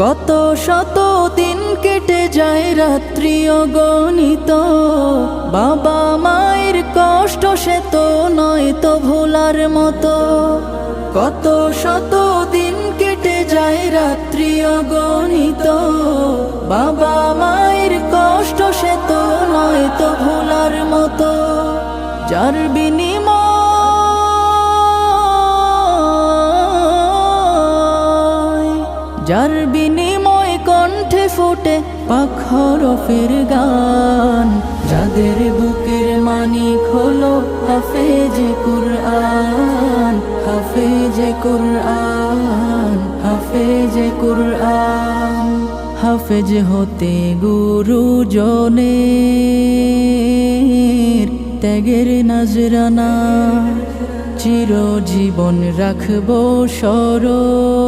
কত শত দিন কেটে যায় রাত্রি অগণিত, বাবা মায়ের কষ্ট সে তো নয় তো ভোলার মতো। কত শত দিন কেটে যায় রাত্রি অগণিত, বাবা মায়ের কষ্ট সে তো নয় তো ভোলার মতো। যার বিনিময় কণ্ঠে ফোটে পাক হরফের গান, যাদের বুকের মানিক হলো হাফেজে কুরআন, হাফেজে কুরআন, হাফেজে কুরআন। হাফেজ হতে গুরুজনের ত্যাগের নজরানা, চিরজীবন রাখবো স্মরণ।